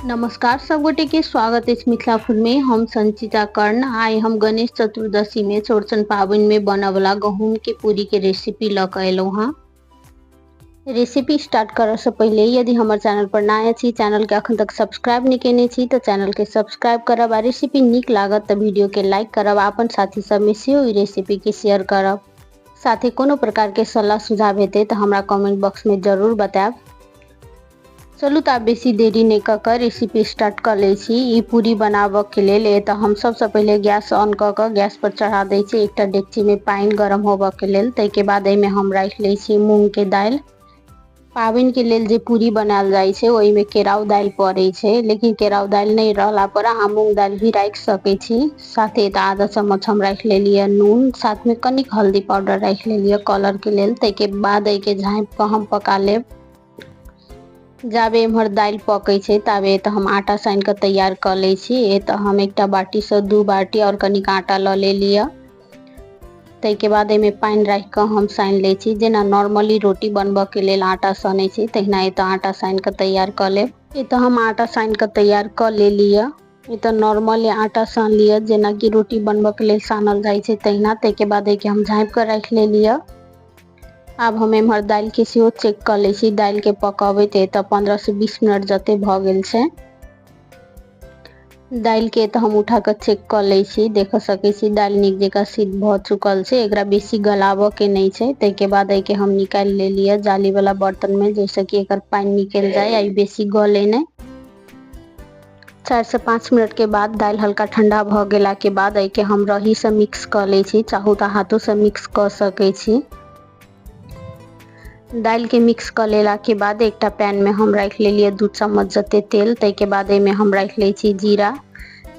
नमस्कार सब गोटे के स्वागत है मिथिला फूड में। हम संचिता कर्ण। आइ हम गणेश चतुर्दशी में चौड़चन पावन में बने वाला गहूम के पूरी के रेसिपी लक एलौ हाँ। रेसिपी स्टार्ट करे से पहले यदि हमारे चैनल पर नया छी, चैनल के अखन तक सब्सक्राइब नहीं केने छी तो चैनल के सब्सक्राइब करब आ रेसिपी निक लागत तो वीडियो के लाइक करब, अपन साथी सब में सेहो ई रेसिपी के शेयर करब। साथ ही कोनो प्रकार के सलाह सुझाव हेते तो हमरा कमेंट बॉक्स में जरूर बताएब। चलू तो बेसी देरी नहीं कर रेसिपी स्टार्ट कर ले छी। ई पूरी बनाबे के लिए तो हम सबसे पहले गैस ऑन कर गैस पर चढ़ा दे छी। एक डेगची में पानी गरम होबे के लेल। तैके बाद एमे हम राख ले छी मूंग के दाल। पावन के लेल जे पूरी बनाल जाय छै ओइ में केराउ दाल पड़े छै, लेकिन केराउ दाल नहीं रहला पर अहाँ मूंग दाल भी राख सके छी। साथे आधा चम्मच हम राख ले लिए नून, साथ में कनिक हल्दी पाउडर राख ले लिए कलर के लेल। तैके बाद एके झाँप के हम पका लेब। जाबे इम्हर दाल पकै छै ताबे तो हम आटा सान के तैयार कर ले छी। तो हम एक बाटी से 2 बाटी और कनिक आटा ल ले लिया। तैके बाद एमे पानी राख के हम सान ले छी। जेना नॉर्मली रोटी बनबे के लेल आटा सनै छी तहिना तो आटा सान के तैयार कर लेब। तो हम आटा सान के तैयार कर ले लिया। तो नॉर्मली आटा सान लिया जेना कि रोटी बनबे के लेल सानल जाय छै तहिना। तैके बाद एके हम झाँप के राख ले लिया। अब हम इम्हर दाल के सेहो चेक कर ले छी। दाल के पकाबे तो 15 से 20 मिनट जते भ गेल छै। दाल के तो हम उठा के चेक कर ले छी। देख सके छी दाल निक जका सिद्ध भ चुकल छै, एकरा बेसी गलाबे के नहीं छै। तैके बाद एके हम निकाल ले लिया जाली वाला बर्तन में, जैसे कि एकर पानी निकल जाए आ बेसी गले नहीं। 4 से 5 मिनट के बाद दाल हल्का ठंडा भ गेला के बाद एके हम रही से मिक्स कर ले छी, चाहू तो हाथों से मिक्स कर सके छी। दाल के मिक्स कर लेला के बाद एक पैन में हम राख ले लिए 2 चम्मच जते तेल। तैके बाद एमे हम राख ले छी जीरा।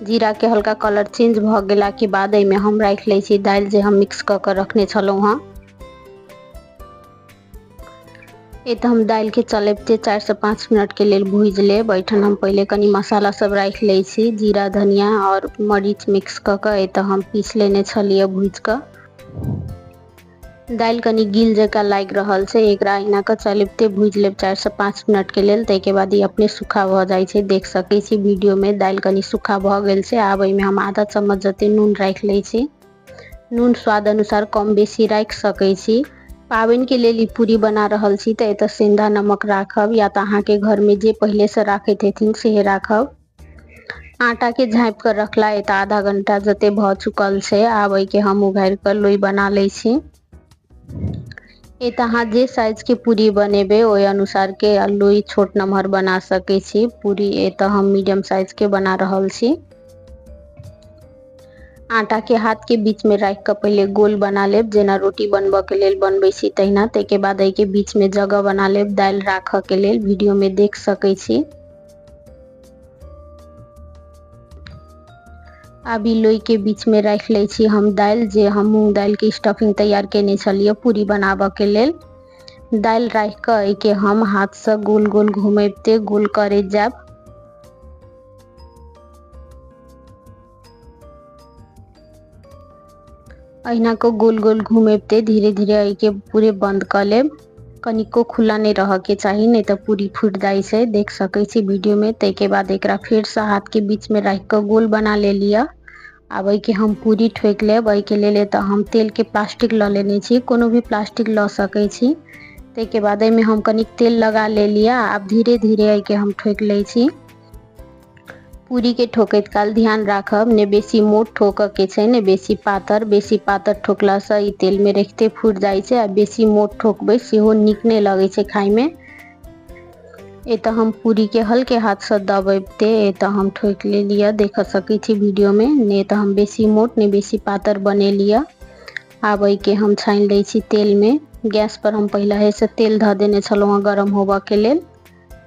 जीरा के हल्का कलर चेंज भ गेला के बाद एमे हम राख ले छी दाल जे हम मिक्स कर के रखने छलौ हाँ। तो हम दाल के चलते 4 से 5 मिनट के लिए भूज लेब। एठन हम पहले कनी मसाला सब राख ले छी, जीरा धनिया और मरीच मिक्स कर तो हम पीस लेने छलिए भूज कर। दाल कनी गिल जका लाग रहल छै, एकरा अहिना के चलते भूज लेब 4 से 5 मिनट के लेल। तैके बाद ई अपने सूखा भ जाय छै, देख सके छी वीडियो में दाल कनी सूखा भ गेल छै। आब एमे हम आधा चम्मच जते नून राख ले छी। नून स्वाद अनुसार कम बेसी राख सके छी। पावन के लेल ई पूरी बना रहल छी तो एत सेंधा नमक राखब, या तो अहाँ के घर में जे पहले से राखैत हेथिन से राखब। आटा के झाँप कर रखला तो आधा घंटा जते भ चुकल छै। आब एके हम उघार कर लोई बना ले छी। अहाँ जे साइज के पूरी बनेबे ओहि अनुसार के लोई छोट नमहर बना सके छी। पूरी तो हम मीडियम साइज के बना रहल छी। आटा के हाथ के बीच में राख के पहले गोल बना लेब, जेना रोटी बनबे के लेल बनबै छी तहिना। तैके बाद एके बीच में जगह बना लेब दाल राख के लेल, वीडियो में देख सके छी। अभी लोई के बीच में राख ले छी हम दाल, जे हम मूंग दाल के स्टफिंग तैयार केने छलिए पूरी बनाबे के लेल। दाल राख के एके हम हाथ से गोल गोल घुमेबते गोल करे जाब। अहिना को गोल गोल घुमेबते धीरे धीरे एके पूरे बंद कर लेब। कनिको खुला नहीं रह के चाहिए, नहीं तो पूरी फूट जाए छै, देख सके छी वीडियो में। तैके बाद एकरा फिर से हाथ के बीच में राख के गोल बना ले लिया। अब एके हम पूरी ठोक लेब। एके लेल तो हम तेल के प्लास्टिक ल लेने छी, कोनो भी प्लास्टिक ल सके छी। तैके बाद एमे हम कनिक तेल लगा ले लिया। अब धीरे धीरे एके हम ठोक ले छी। पूरी के ठोकैत काल ध्यान राखब ने बेसी मोट ठोक के छै ने बेसी पातर ठोकला से ई तेल में रखते फूट जाय छै। आ बेसी मोट ठोकबे सेहो नीक नहीं लगे छै खाय में। तो हम पूरी के हल्के हाथ से दबाबते तो हम ठोक ले लिया, देख सके छी वीडियो में। ने तो हम बेसी मोट ने बेसी पातर बने लिया। आब एके हम छान ले छी तेल में। गैस पर हम पहले से तेल ध देने छलौ गरम होबे के लेल।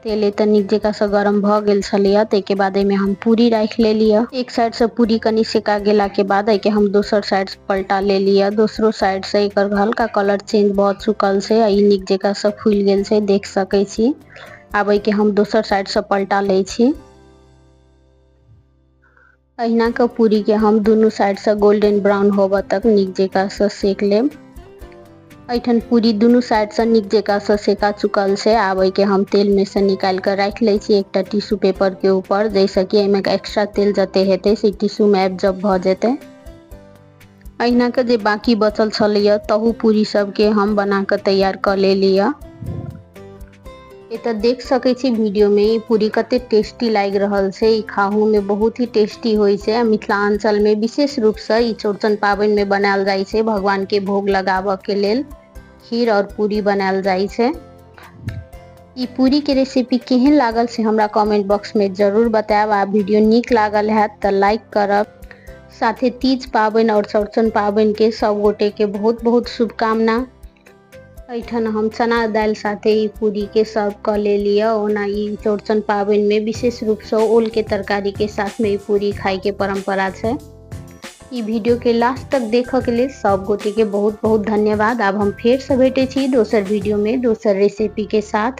तेल तो निक जका से गरम भ गेल छलिए। तैके बाद एमे हम पूरी राख ले लिया। एक साइड से पूरी कनी सेका गेला के बाद एके हम दोसर साइड से पलटा ले लिया। दोसरो साइड से एकर हल्का कलर चेंज भ चुकल छै, ई निक जका से फूल गेल छै, देख सके छी। आब एके हम दोसर साइड से पलटा ले छी। अहिना के पूरी के हम दोनों साइड से गोल्डन ब्राउन होबे तक निक जका से सेक लेब। ऐठन पूरी दुनू साइड से नीक जकाँ से सेका चुकल छै। आब के हम तेल में से निकाल कर रख ले छी एक टिश्यू पेपर के ऊपर, जैसे कि एमे एक्स्ट्रा तेल जते हेते से टिश्यू में एब्जॉर्ब भ जेते। अहिना के जे बाकी बचल छलैया तहू पूरी सब के हम बना कर तैयार कर ले लिया। देख सके छी वीडियो में ई पूरी कते टेस्टी लाग रहल छै। ई खाहू में बहुत ही टेस्टी होय छै। मिथिलांचल में विशेष रूप से ई चौड़चन पाबन में बनायल जाय छै। भगवान के भोग लगाबे के लेल खीर और पूरी बनायल जाय छै। ई पूरी के रेसिपी केहन लागल से हमरा कमेंट बॉक्स में जरूर बताएब। आ वीडियो नीक लागल हैत त लाइक करब। साथे तीज पाबन और चौड़चन पाबन के सब गोटे के बहुत बहुत शुभकामना। ऐठन हम चना दाल साथे ई पूरी के सर्व कर ले लिया। ओना ई चौड़चन पाबन में विशेष रूप से ओल के तरकारी के साथ में ई पूरी खाए के परंपरा छै। ई वीडियो के लास्ट तक देखा के लिए सब गोटे के बहुत बहुत धन्यवाद। अब हम फिर से भेटे छी दोसर वीडियो में दोसर रेसिपी के साथ।